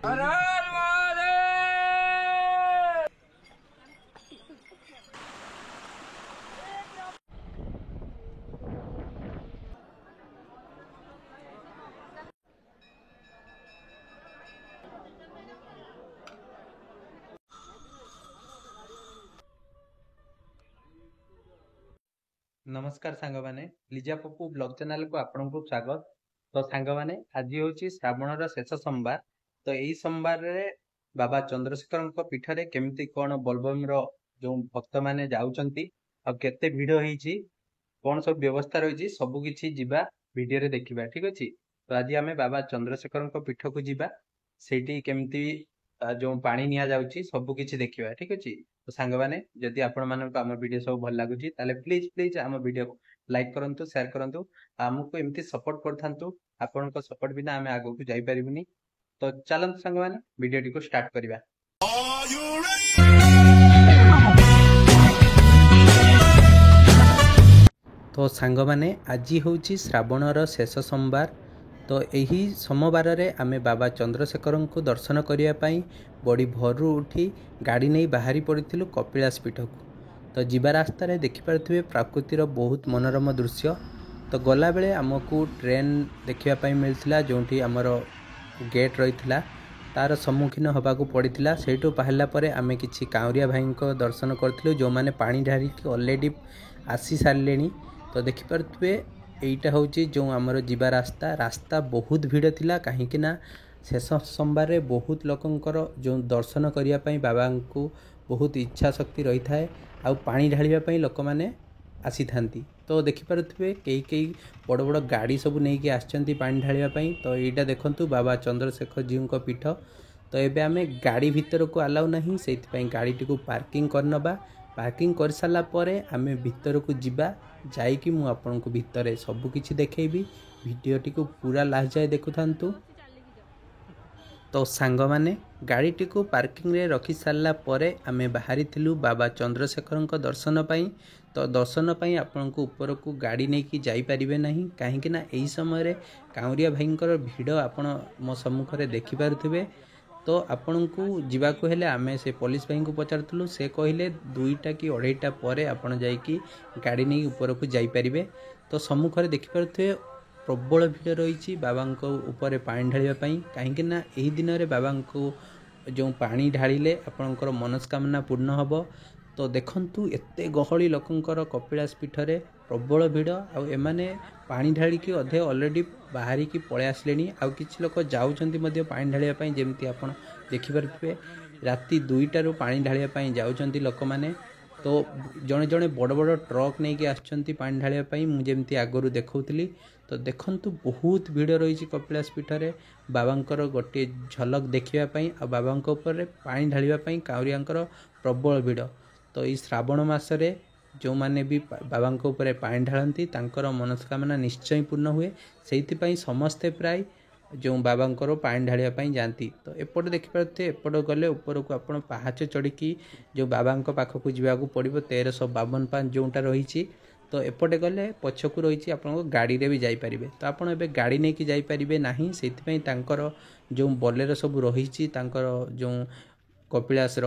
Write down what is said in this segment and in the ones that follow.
हर हर महादेव। नमस्कार सांग मैंने लिजा पप्पू ब्लॉग चैनल को आपन को स्वागत। तो सांग मैंने आज हूँ श्रावण शेष सोमवार। तो यही सोमवार रे बाबा चंद्रशेखर पीठ रे केमती कौन बोलबम जो भक्त मैंने जाउचंती और केते भिड़ होईची कौन सब व्यवस्था रही सबू किछि जिबा वीडियो रे देखिबा। ठीक अछि। तो आज आमे बाबा चंद्रशेखर पीठ को जिबा सेठी केमती जो पानी निया जाउची सबू किछि देखिबा। ठीक अछि। तो सांग माने जदि आपण मानक हम वीडियो सब भल लागुची ताले प्लीज प्लीज हम वीडियो को लाइक करंतु शेयर करंतु हमको एमती सपोर्ट करथांतु। आपनका सपोर्ट बिना आमे आगो को जाई परिबुनी। तो चलंतु सांग माने वीडियो को स्टार्ट करिबा। तो सांग माने आज हूँ श्रावणर शेष सोमवार। तो यही सोमवार रे आमे बाबा चंद्रशेखर को दर्शन करने बड़ी भोरू उठी गाड़ी नहीं बाहरी पड़िथिलु कपिलास पीठ को। तो जीवा रास्ता रे देखि पारथिबे प्रकृतिर बहुत मनोरम दृश्य। तो गला बेले आमको ट्रेन देखिया पाई मिलथिला जोंठी हमर गेट रहिथिला तार सम्मुखीन होबाकू पड़िथिला। सेठू बाहरला परे आमे किछि कांवरिया भाई को दर्शन करथिलु जो माने पानी ढारी के ऑलरेडी आसी सारलेनी। तो देखि पारथिबे एईटा होची जो आमर जीवा रास्ता रास्ता बहुत भीड़ थिला कहीं शेष सोमवार रे बहुत लोकंकर जो दर्शन करिया पाई बाबा को बहुत इच्छा शक्ति रही थाए आ पानी ढालिया पाई लोक माने आसी थांती। तो देखि पारुथिबे कई बड़ बड़ गाड़ी सब नहीं कि आछंती पानी ढालिया पाई। तो एटा देखंतु बाबा चंद्रशेखर जी को पीठ। तो एबे आमे गाड़ी भीतर को अलाउ नहीं सेति पाई गाड़ी टी को पार्किंग करनबा। पार्किंग कर साला परे आमे भीतर को जिबा जाईकि मु आपन को भीतर सब किछि देखैबी। वीडियो टी को पूरा लास्ट जाए देखुथांतु। तो सांग माने गाड़ी टी को पार्किंग रे रखी सारला परे आमे बाहरी थिलु बाबा चंद्रशेखर को दर्शन पाई। तो दर्शन पाई आपन को ऊपर को गाड़ी नहीं कि जाई परिबे नहीं कहीं ना एही समय रे कांवरिया भाईंकर भिड़ आपन मो सम्मुख रे देखि पारुथिबे। तो आपण को जीवा को हेले आमे से पुलिस भाई को पचारथुलु से कहिले 2टा कि 2:30 परे आपण जाईकि गाड़ी नहीं ऊपर को जाई परिबे। तो सम्मुख रे देखि पारुथिबे प्रबल भीड़ रही बाबा ऊपर पानी ढालिया कहीं ना यही दिन में बाबा को जो पानी ढालिले आपणकर मनस्कामना पूर्ण हम। तो देखंतु एते गहली लोकंकर कपिलास पीठ रे प्रबल भीड़ आने पानी ढालिकी अधे ऑलरेडी बाहरी की पळे आसलेनी आउ किछि लोक जाउछंती मध्ये पानी ढालिया जेमती आपण देखि पारुथिबे राति 2टारू पानी ढालिया जाउछंती लोक माने। तो जड़े जड़े बड़ बड़ ट्रक नहीं कि आछंती पानी ढालिया मु जेमती आगरू देखौतली। तो देखंतु बहुत भीड़ रही कपिलास पीठ रे बाबांकर गोटे झलक देखियापाई आ बाबांक ऊपर पानी ढालिया काउरियांकर प्रबल भीड़। तो ये श्रावण मासरे जो माने भी बाबांक ऊपर पानी ढालती तांकर मनस्कामना निश्चय पूर्ण हुए। सेइथिपाई समस्ते प्राय जो बाबांकर पानी ढालिया जाती। तो एपटे देखिपारे एपट गले ऊपर को आप पाहाच चढ़ी जो बाबांक पाखक जावाक पड़ो 1352 पांच जोटा रही। तो एपटे गले पछकू रही आप गाड़ी रे भी जापारे। तो आपड़ ए गाड़ी नहीं कि जापारे ना से जो बोलेरो सब रही जो कपिलास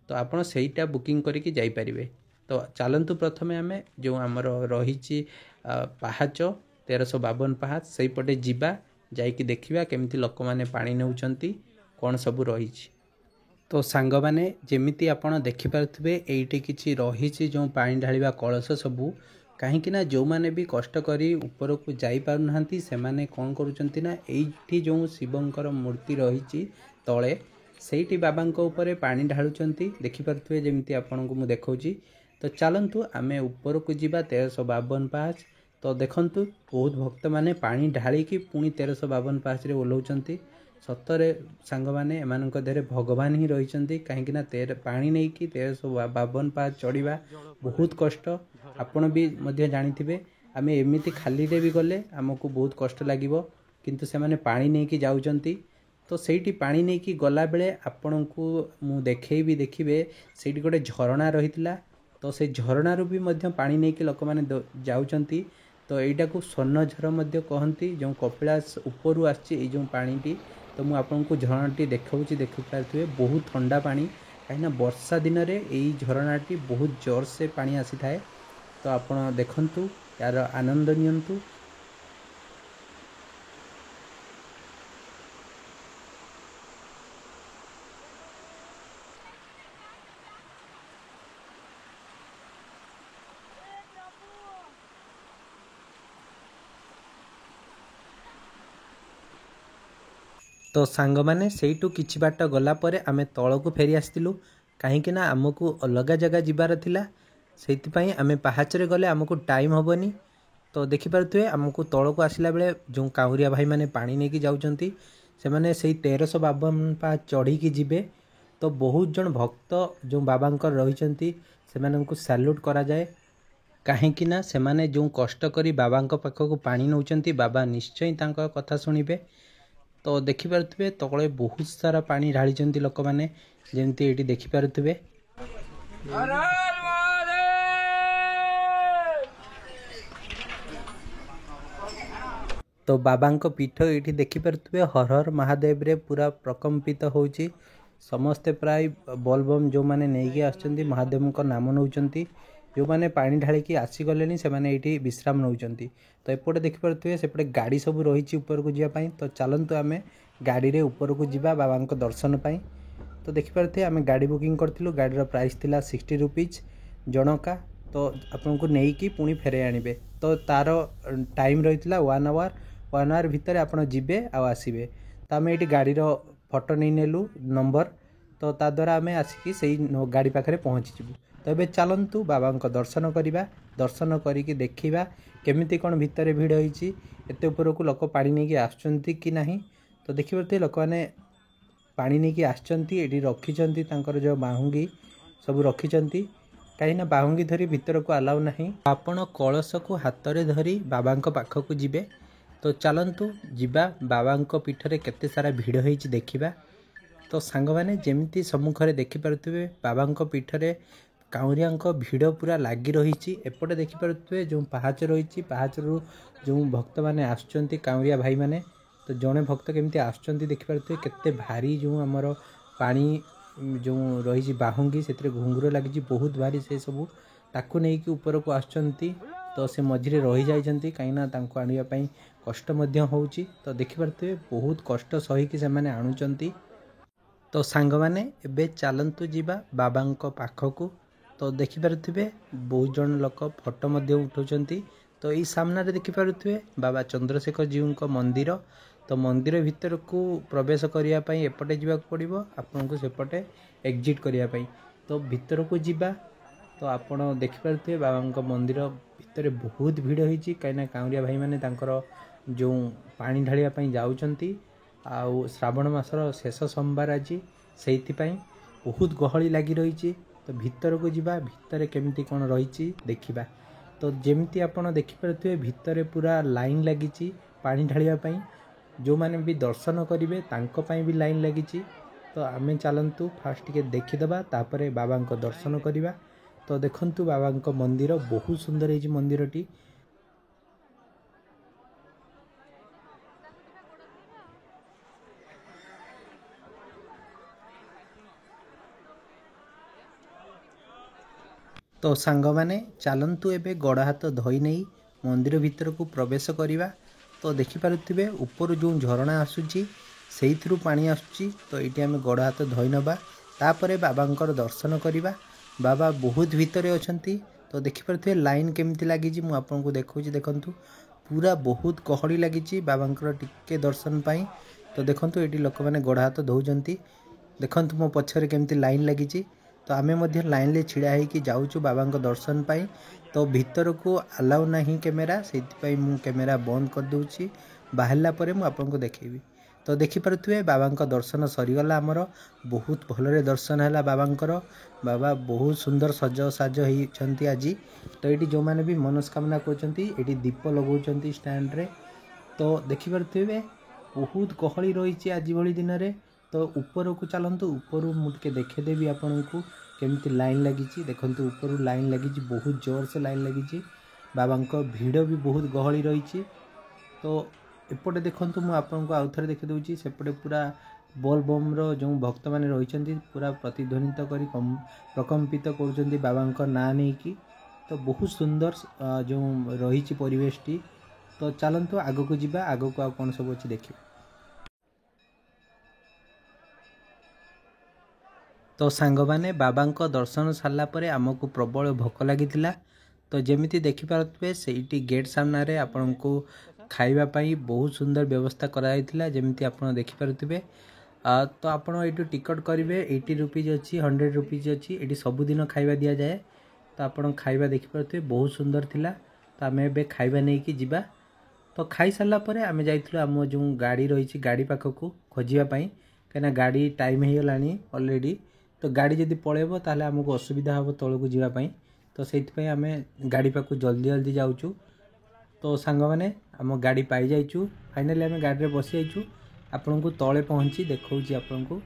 तो आपड़ सेटा बुकिंग करके जापारे। तो चलतु प्रथम आम जो आमर रही पाहाच 1352 पाहाच से पटे जीवा जाइकी देखिबा केमिति लोक माने पानी नेउचंती कौन सब रही। तो सांग माने जेमिति आपण देखि पारुथिबे एइटे किछि रही जो पानी ढालिबा कलश सबू कहीं ना जो माने भी कष्ट करी ऊपर को जाई पारु नाहंती से माने कौन करूचंती ना एइठी जो शिवंकर मूर्ति रही तले सेइठी बाबांक ऊपर पानी ढालुचंती देखि पारुथिबे जेमिति आपन को मु देखौची। तो चलंतु आमे ऊपर को जीवा 1352 पाहाच। तो देखंतु बहुत भक्त माने पानी ढालिकी पुणी 1352 पाहाच रे ओल्हौचंती। सतरे सांग माने एमानक देहरे भगवान ही रहिचंती कहीं ना पानी नहीं कि 1352 पाहाच चढ़िबा बहुत कष्ट। आपण भी मध्य जानिथिबे आमे एमिति खाली रे भी गले हमको बहुत कष्ट लागिवो किंतु से माने पानी नहीं कि जाउचंती। तो सेठी पानी नहीं कि गला बेले आपण को मु देखैबी देखिबे सेठी गोटे झरणा रहितला। तो से झरणारू भी मध्य पानी नहीं कि लोक माने जाउचंती। तो एटा को स्वर्ण झर मध्य कहंती जो कपिलास ऊपर आछि जो पानीटी तो मुझे आपको झरणाटी देखी देखिपारे बहुत ठंडा पानी कहीं वर्षा दिन में यही झरणाटी बहुत जोर से पानी आसी थाए। तो आप देखु यार आनंद नियंतु। तो सांग मैंने सेठू किछि बाट गला परे आमे तलकू फेरी आसलु कहीं आमको अलग जगह जीवार थिला से आमे पहाचरे गले आमको टाइम हेनी। तो देखिपे आमको तलक आसला बेले जो काउरिया भाई मैंने पानी नहीं जाऊँगी से मैंने से 1352 पाहाच चढ़ी जीवे। तो बहुत जन भक्त जो बाबा रही से सैल्यूट करा जाए कहीं से माने जो कष्ट करी बाबा पाखक पानी नौचंती बाबा निश्चय तांका कथा शुणिबे। तो देखिपे तले बहुत सारा पानी ढाली लोक मैंने जमती ये देखिपे। तो बाबा पीठ ये देखिपे हर हर महादेव रे पूरा प्रकम्पित होची समस्ते प्राय बोलबम जो मैंने नहीं आसुँच महादेव का नाम नौचंती जो मैंने पानी ढालिकी आसीगले से ये विश्राम नौचंती। तो एपटे देखिपे सेपटे गाड़ी सब रही ऊपर को जावाई। तो चलतु आम गाड़ी रे ऊपर को जीवा बाबा दर्शन पाई। तो देखिपे आम गाड़ी बुकिंग करूँ गाड़ी प्राइस थिला 60 रुपीज जनका। तो आपन को नहीं पुणी फेरे आनिबे। तो तार टाइम रही 1 आवर भितर आप जीवे आसबे। तो आम ये गाड़ी फोटो नहीं नेलु नंबर। तो ता द्वारा आम आसिकी से गाड़ी पाखे पहुँचीजु। तो ये चलतु बाबा दर्शन करवा दर्शन करके देखा केमिति कौन भितर भिड़ होती एत उपरकू लोक पानी नहीं आसुँच कि नहीं। तो देखिए लोक मैंने पानी नहीं आसुँच रखी जो बाहुंगी सब रखी कहीं बाहुंगी धरी भितर को अलाउ नहीं। आपण कलश को हाथ में धरी बाबा पाखक जीवे। तो चलतु जीवा बाबा पीठरे केते सारा भिड़ होती देखा। तो सांग मैंने जमी सम्मुखें देखिपे बाबा पीठरे काउरिया भिड़ पूरा लगी रही। एपटे देखिपे जो पहाच रही पहाचरू जो भक्त मैंने आसुँच काउरिया भाई मैंने। तो जड़े भक्त केमती आसुँच देखिपे केते भारी जो आमर पानी जो रही बाहुंगी से घुंघुर लगी बहुत भारी से सबू ताकू नहीं कि ऊपर को आसुँच। तो से मझे रही जाइछंती कहीं आने कष्ट होउची। तो देखिपे बहुत कष्ट सहीकि से माने आणुचंती। तो सांग मैंने एबे चलतु जीवा बाबा पाखकू। तो देखिपे बहुत जन लोक फोटो उठाउछंती। तो यही सामने देखिपे बाबा चंद्रशेखर जीव का मंदिर। तो मंदिर भितर को प्रवेश करने एपटे जावाक पड़ो आपन को सेपटे एग्जिट करने। तो भितर को जीवा तो आपण देखिपे बाबा मंदिर भितर बहुत भिड़ होती कहीं काउरिया भाई मैंने जो पानी ढालिया जाऊँगी। आउ श्रावण मासर शेष सोमवार आज से बहुत गहली लगी रही। तो भितर को जीवा भितर केमती कौन रही देखा। तो जमती आपड़ देखिपे भितर पूरा लाइन लगी पानी ढालिया जो मैंने भी दर्शन करेंगे तांको भी लाइन लगी। तो आम चलतु फास्ट टिके देखीदबा तापरे बाबा दर्शन करवा। तो देखंतु बाबा मंदिर बहुत सुंदर है मंदिरटी। तो सांग मैंने चलतु एबे गड़ हाथ धोई नहीं मंदिर भितर को प्रवेश करवा। तो देखिपे ऊपर जो झरणा आसूची से पानी आसूची। तो ये आम गड़ हाथ धोई नवा तापरे बाबा दर्शन करवा। बाबा बहुत भितर अछंती। तो देखिपे लाइन केमती लगी मुझे देखा देखु पूरा बहुत गहली लगी बाबा टिके दर्शन पाई। तो देखो ये लोक मैंने गड़ हाथ धोउछंती देखु मो पछरे केमती लाइन लगी। तो आमे मध्य लाइन ले छिड़ा होगी जाऊँ बाबा दर्शन पाई। तो भितर को अलाउ नहीं कैमेरा से मु कैमेरा बंद कर दूची बाहरला परे मु आपको देखेबी। तो देखिपे बाबा दर्शन सरीगला आमर बहुत भलरे दर्शन है बाबांकर। बाबा बहुत सुंदर सज साज होती आज। तो ये जो मैंने भी मनस्कामना कर दीप लगौंट स्टैंड रे। तो देखिपे बहुत गहली रही आज भली दिन में। तो ऊपर को चलतु ऊपर मुझे देखेदेवी आपन को केमती लाइन लगी देखु ऊपर लाइन लगी बहुत जोर से लाइन लगी बाबा भिड़ भी बहुत गहली रही। तो एपटे देखंतु मु आपनको आउ थरे देखि दउची सेपटे पूरा बोल बम रो जो भक्त माने रहिचंती पूरा प्रतिध्वनित करी प्रकम्पित करूचंती बाबांको ना नै की। तो बहुत सुंदर जो रही परिवेशटी। तो चलतु आग को जीवा, आग को आ कौन सब अच्छी देखिए। तो सांग माने बाबांको दर्शन सारला परे आमको प्रबल भोक लगी। तो जमीती देखिपे से गेट सामना रे आपण को खाइबा पाई बहुत सुंदर व्यवस्था कराइथिला जमीती आपण देखिपे। तो आपण ये टिकट करेंगे 80 रुपीज अच्छी 100 रुपीज अच्छी ये सबुदिन खाइबा दि जाए। तो आपण खाइबा देखिपे बहुत सुंदर थिला। तो आम ए खाइबा नहीं कि जीवा। तो खाई सारा पर आम जाइलु आम जो गाड़ी रही गाड़ी पाखक खोजापी कहीं गाड़ी टाइम हो गलानी ऑलरेडी। तो गाड़ी जदि पलैब ताले आमको असुविधा हम तौक जावाई। तो से आम गाड़ी पाक जल्दी जल्दी जाऊँ। तो सांग मैंने आम गाड़ी पाई जाइचु। फाइनाली आम गाड़ी में बसी जाइचु। आपण को तले पहुँची देखा आपण को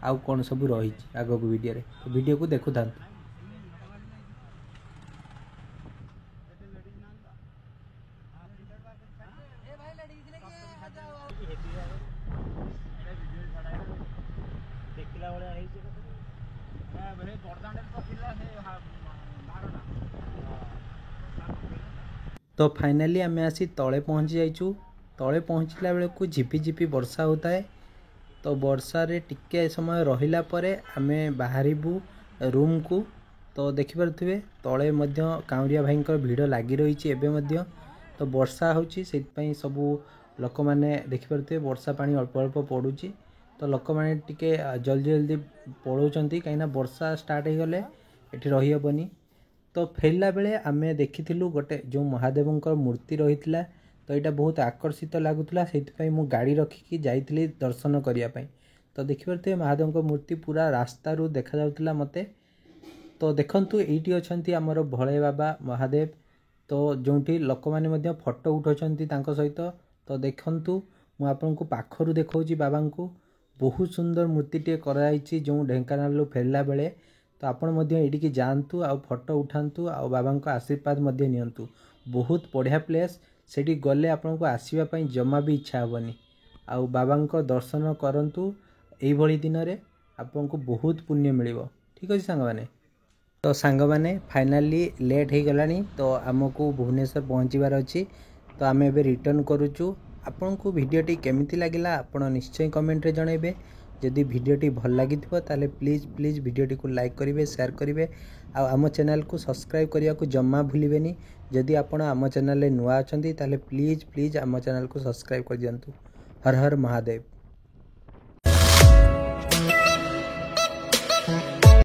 आउ कौन सब रही आग को वीडियो रे। तो वीडियो को देखु था। तो फाइनाली आम आसी तले पहुँची जाइचु। तले पहुँचला बेले को झिपी झिपी वर्षा होता है। तो वर्षा रे टिके समय रहिला परे आमे बाहरिबू रूम को। तो देखिपे तले काउरिया भाई भिड़ लगी रही एबे मध्य। तो वर्षा होची से सबू लोक मैंने देखिपे वर्षा पानी अल्प अल्प पड़ुची। तो लोक मैंने टिके जल्दी जल्दी पलाउंट कहीं वर्षा स्टार्ट हो गले एठी रही हेबनी। तो फेरला बेले आमे देखिथिलु गोटे जो महादेवंकर मूर्ति रही। तो यहाँ बहुत आकर्षित लगुला से मु गाड़ी रखिकी जाइली दर्शन करने। तो देखिपे महादेव मूर्ति पूरा रास्ता रू देखा जाउतला मते। तो देखंतु एठी अछंती हमर भोले बाबा महादेव। तो जोंठी लोक माने फोटो उठाउछंती तांको सहित। तो देखंतु मु आपनको पाखरु देखौची बाबा को। बहुत सुंदर मूर्ति टे कराइछि जो ढेंकानाल फेरला बेले। तो आपण मध्य एटिकी जातु आ फोटो उठातु आ बाबा को आशीर्वाद मध्य नियंतु। बहुत बढ़िया प्लेस सेठी गले आपण को आसीबा पई जमा भी इच्छा हेबनी। आ बाबा को दर्शन करंतु एई भली दिन रे आपण को बहुत पुण्य मिलिबो। ठीक अछि सांग माने। तो सांग माने फाइनाली लेट हो गलानी। तो आमको भुवनेश्वर पहुँचबार अच्छी। तो आम एबे रिटर्न करूचु। आपन को वीडियोटी केमिति लागिला आपण निश्चय कमेंट रे जणाइबे। जदि वीडियोटी भल लगी ताले प्लीज प्लीज वीडियोटी को लाइक करेंगे, शेयर करेंगे। आम चैनल को सब्सक्राइब करने को जमा भूलिबेनी। जदि आपण आम चैनल नुआ अच्छा ताले प्लीज प्लीज आम चैनल को सब्सक्राइब कर दियंतु। हर हर महादेव।